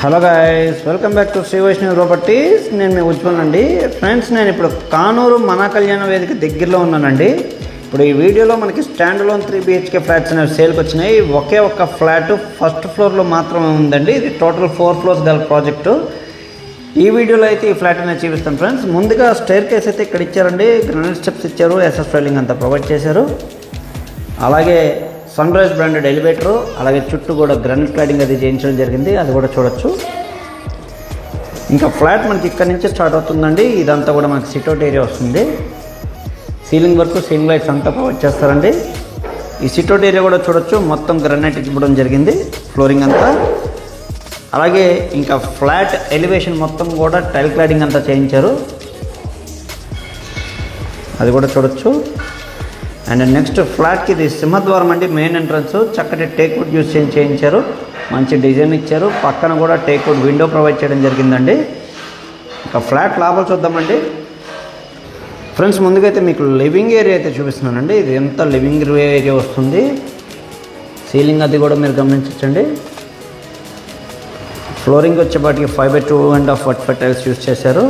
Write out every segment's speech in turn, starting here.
Hello guys, welcome back to Shri Vaishnavi properties. నేను మీ ఉజ్వల్ అండి. ఫ్రెండ్స్, నేను ఇప్పుడు కానూరు మన కళ్యాణ వేదిక దగ్గరలో ఉన్నానండి. ఇప్పుడు ఈ వీడియోలో మనకి స్టాండ్ లోన్ 3 BHK ఫ్లాట్స్ అనేవి సేల్కి వచ్చినాయి. ఒకే ఒక్క ఫ్లాట్ ఫస్ట్ ఫ్లోర్లో మాత్రమే ఉందండి. ఇది టోటల్ 4 ఫ్లోర్స్ గల ప్రాజెక్టు. ఈ వీడియోలో అయితే ఈ ఫ్లాట్ అనేది చూపిస్తాను ఫ్రెండ్స్. ముందుగా స్టైర్ కేస్ అయితే ఇక్కడ ఇచ్చారండి. గ్రానైట్ స్టెప్స్ ఇచ్చారు, ఎస్ఎస్ రైలింగ్ అంతా ప్రొవైడ్ చేశారు. అలాగే సన్ రైజ్ బ్రాండెడ్ ఎలివేటరు, అలాగే చుట్టూ కూడా గ్రానైట్ క్లాడింగ్ అది చేయించడం జరిగింది, అది కూడా చూడొచ్చు. ఇంకా ఫ్లాట్ మనకి ఇక్కడ నుంచి స్టార్ట్ అవుతుందండి. ఇదంతా కూడా మనకి సిట్అవుట్ ఏరియా వస్తుంది. సీలింగ్ వర్క్, సీలింగ్ లైట్స్ అంతా ప్రొవైడ్ చేస్తారండి. ఈ సిట్అవుట్ ఏరియా కూడా చూడొచ్చు, మొత్తం గ్రానైట్ ఇవ్వడం జరిగింది, ఫ్లోరింగ్ అంతా. అలాగే ఇంకా ఫ్లాట్ ఎలివేషన్ మొత్తం కూడా టైల్ క్లాడింగ్ అంతా చేయించారు, అది కూడా చూడొచ్చు. అండ్ నెక్స్ట్ ఫ్లాట్కి ఇది సింహద్వారం అండి, మెయిన్ ఎంట్రన్స్. చక్కటి టేక్వుడ్ యూజ్ చేయించారు, మంచి డిజైన్ ఇచ్చారు. పక్కన కూడా టేక్వుడ్ విండో ప్రొవైడ్ చేయడం జరిగిందండి. ఇంకా ఫ్లాట్ లోపల చూద్దామండి ఫ్రెండ్స్. ముందుగా అయితే మీకు లివింగ్ ఏరియా అయితే చూపిస్తున్నానండి. ఇది ఎంత లివింగ్ ఏరియా వస్తుంది. సీలింగ్ అది కూడా మీరు గమనించండి. ఫ్లోరింగ్ వచ్చేపాటికి 5x2.5 ఫట్ టైల్స్ యూజ్ చేశారు.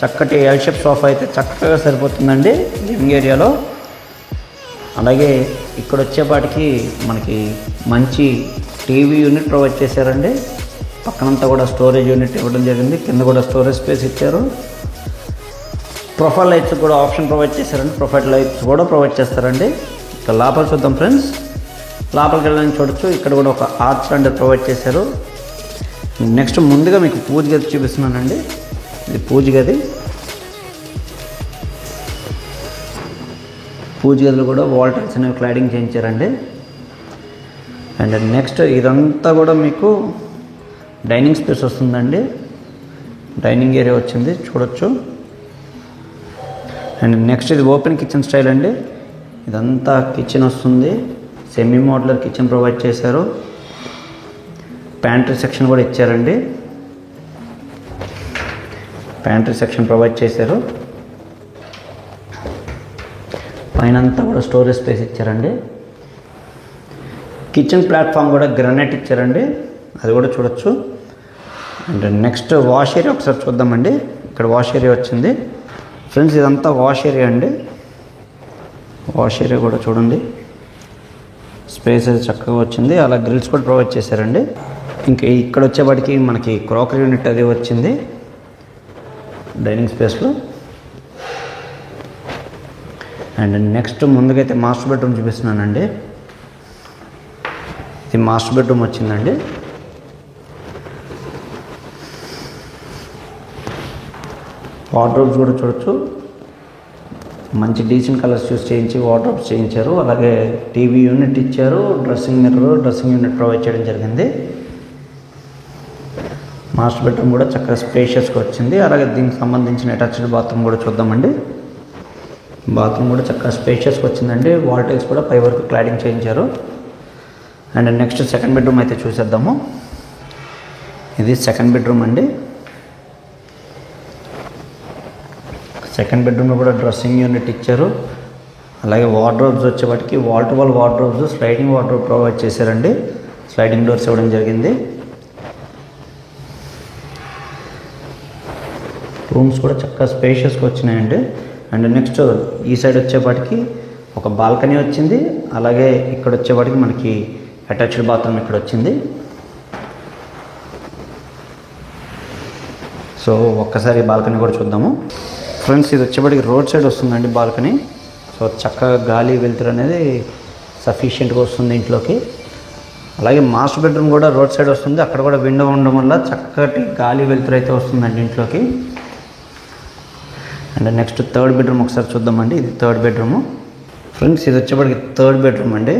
చక్కటి ఎల్ షేప్ సోఫా అయితే చక్కగా సరిపోతుందండి లివింగ్ ఏరియాలో. అలాగే ఇక్కడ వచ్చేపాటికి మనకి మంచి టీవీ యూనిట్ ప్రొవైడ్ చేశారండి. పక్కనంతా కూడా స్టోరేజ్ యూనిట్ ఇవ్వడం జరిగింది, కింద కూడా స్టోరేజ్ స్పేస్ ఇచ్చారు. ప్రొఫైల్ లైట్స్ కూడా ఆప్షన్ ప్రొవైడ్ చేశారండి, ప్రొఫైల్ లైట్స్ కూడా ప్రొవైడ్ చేస్తారండి. ఇక లోపల చూద్దాం ఫ్రెండ్స్. లోపలికి వెళ్ళడానికి చూడొచ్చు, ఇక్కడ కూడా ఒక ఆర్చ్ లాంటిది ప్రొవైడ్ చేశారు. నెక్స్ట్ ముందుగా మీకు పూజ గది చూపిస్తున్నానండి. ఇది పూజ గది. పూజ గదిలో కూడా వాల్ టైల్స్ అనేవి క్లాడింగ్ చేయించారండి. అండ్ నెక్స్ట్ ఇదంతా కూడా మీకు డైనింగ్ స్పేస్ వస్తుందండి. డైనింగ్ ఏరియా వచ్చింది, చూడొచ్చు. అండ్ నెక్స్ట్ ఇది ఓపెన్ కిచెన్ స్టైల్ అండి. ఇదంతా కిచెన్ వస్తుంది, సెమీ మోడ్యులర్ కిచెన్ ప్రొవైడ్ చేశారు. ప్యాంట్రీ సెక్షన్ కూడా ఇచ్చారండి, ప్యాంట్రీ సెక్షన్ ప్రొవైడ్ చేశారు. పైన అంతా కూడా స్టోరేజ్ స్పేస్ ఇచ్చారండి. కిచెన్ ప్లాట్ఫామ్ కూడా గ్రానైట్ ఇచ్చారండి, అది కూడా చూడొచ్చు. అండ్ నెక్స్ట్ వాష్ ఏరియా ఒకసారి చూద్దామండి. ఇక్కడ వాష్ ఏరియా వచ్చింది ఫ్రెండ్స్. ఇదంతా వాష్ ఏరియా అండి. వాష్ ఏరియా కూడా చూడండి, స్పేస్ అది చక్కగా వచ్చింది. అలా గ్రిల్స్ కూడా ప్రొవైడ్ చేశారండి. ఇంకా ఇక్కడ వచ్చేవాడికి మనకి క్రాకరీ యూనిట్ అది వచ్చింది డైనింగ్ స్పేస్లో. అండ్ నెక్స్ట్ ముందుకైతే మాస్టర్ బెడ్రూమ్ చూపిస్తున్నానండి. ఇది మాస్టర్ బెడ్రూమ్ వచ్చిందండి. వార్డ్రోబ్స్ కూడా చూడొచ్చు, మంచి డీసెంట్ కలర్స్ యూస్ చేయించి వార్డ్రోబ్స్ చేయించారు. అలాగే టీవీ యూనిట్ ఇచ్చారు, dressing mirror, dressing unit provide చేయడం జరిగింది. మాస్టర్ బెడ్రూమ్ కూడా చక్కగా స్పేషియస్గా వచ్చింది. అలాగే దీనికి సంబంధించిన అటాచ్డ్ బాత్రూమ్ కూడా చూద్దామండి. బాత్రూమ్ కూడా చక్కగా స్పేషియస్గా వచ్చిందండి. వాల్ టైల్స్ కూడా పై వరకు క్లాడింగ్ చేయించారు. అండ్ నెక్స్ట్ సెకండ్ బెడ్రూమ్ అయితే చూసేద్దాము. ఇది సెకండ్ బెడ్రూమ్ అండి. సెకండ్ బెడ్రూమ్లో కూడా డ్రెస్సింగ్ యూనిట్ ఇచ్చారు. అలాగే వార్డ్రోబ్స్ వచ్చేవాటికి wall to wall wardrobes, sliding wardrobe provide చేశారండి. స్లైడింగ్ డోర్స్ ఇవ్వడం జరిగింది. రూమ్స్ కూడా చక్కగా స్పేషియస్గా వచ్చినాయండి. అండ్ నెక్స్ట్ ఈ సైడ్ వచ్చేపాటికి ఒక బాల్కనీ వచ్చింది. అలాగే ఇక్కడ వచ్చేపాటికి మనకి అటాచ్డ్ బాత్రూమ్ ఇక్కడ వచ్చింది. సో ఒక్కసారి బాల్కనీ కూడా చూద్దాము ఫ్రెండ్స్. ఇది వచ్చేపాటికి రోడ్ సైడ్ వస్తుందండి బాల్కనీ. సో చక్కగా గాలి వెలుతురు అనేది సఫిషియెంట్గా వస్తుంది ఇంట్లోకి. అలాగే మాస్టర్ బెడ్రూమ్ కూడా రోడ్ సైడ్ వస్తుంది. అక్కడ కూడా విండో ఉండడం వల్ల చక్కటి గాలి వెలుతురు అయితే వస్తుందండి ఇంట్లోకి. అండ్ నెక్స్ట్ థర్డ్ బెడ్రూమ్ ఒకసారి చూద్దామండి. ఇది థర్డ్ బెడ్రూము ఫ్రెండ్స్. ఇది వచ్చేప్పటికి థర్డ్ బెడ్రూమ్ అండి.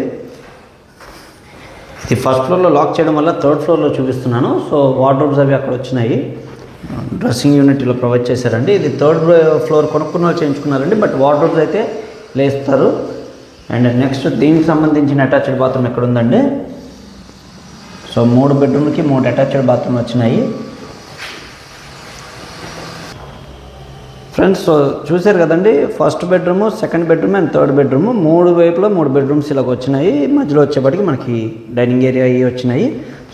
ఇది ఫస్ట్ ఫ్లోర్లో లాక్ చేయడం వల్ల థర్డ్ ఫ్లోర్లో చూపిస్తున్నాను. సో వార్డ్రోబ్స్ అవి అక్కడ వచ్చినాయి. డ్రెస్సింగ్ యూనిట్ ఇలా ప్రొవైడ్ చేశారండి. ఇది థర్డ్ ఫ్లోర్ కొనుక్కున్న వాళ్ళు చేయించుకున్నారండి, బట్ వార్డ్రోబ్స్ అయితే లేస్తారు. అండ్ నెక్స్ట్ దీనికి సంబంధించిన అటాచ్డ్ బాత్రూమ్ ఎక్కడ ఉందండి. సో 3 బెడ్రూమ్కి 3 అటాచ్డ్ బాత్రూమ్ వచ్చినాయి ఫ్రెండ్స్. సో చూశారు కదండి, first bedroom, second bedroom and third bedroom 3 వైపులో 3 bedrooms ఇలాగ వచ్చినాయి. మధ్యలో వచ్చేప్పటికి మనకి డైనింగ్ ఏరియా అవి వచ్చినాయి.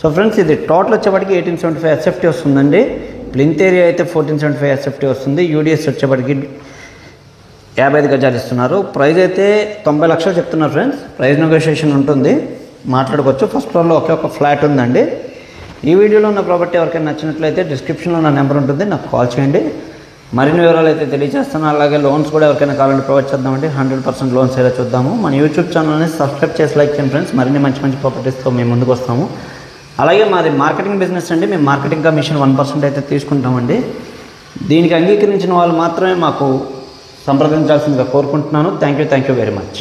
సో ఫ్రెండ్స్ ఇది టోటల్ వచ్చేప్పటికి 1875 ఎస్ఎఫ్టీ వస్తుందండి. ప్లింత్ ఏరియా అయితే 1475 ఎస్ఎఫ్టీ వస్తుంది. యూడిఎస్ వచ్చేప్పటికి 55 గజాలు ఇస్తున్నారు. ప్రైస్ అయితే 90 లక్షలు చెప్తున్నారు ఫ్రెండ్స్. ప్రైస్ నెగోషియేషన్ ఉంటుంది, మాట్లాడుకోవచ్చు. ఫస్ట్ ఫ్లోర్లో ఒకే ఒక ఫ్లాట్ ఉందండి. ఈ వీడియోలో ఉన్న ప్రాపర్టీ ఎవరికైనా నచ్చినట్లయితే డిస్క్రిప్షన్లో నా నెంబర్ ఉంటుంది, నాకు కాల్ చేయండి. మరిన్ని వివరాలు అయితే తెలియజేస్తాను. అలాగే లోన్స్ కూడా ఎవరికైనా కావాలంటే ప్రొవైడ్ చేద్దామండి. 100% లోన్స్ అయితే చూద్దాము. మన యూట్యూబ్ ఛానల్ని సబ్స్క్రైబ్ చేసి లైక్ చేయండి ఫ్రెండ్స్. మరిన్ని మంచి ప్రాపర్టీస్తో మేము ముందుకు వస్తాము. అలాగే మాది మార్కెటింగ్ బిజినెస్ అండి. మేము మార్కెటింగ్ కమిషన్ 1% అయితే తీసుకుంటామండి. దీనికి అంగీకరించిన వాళ్ళు మాత్రమే మాకు సంప్రదించాల్సిందిగా కోరుకుంటున్నాను. Thank you very much.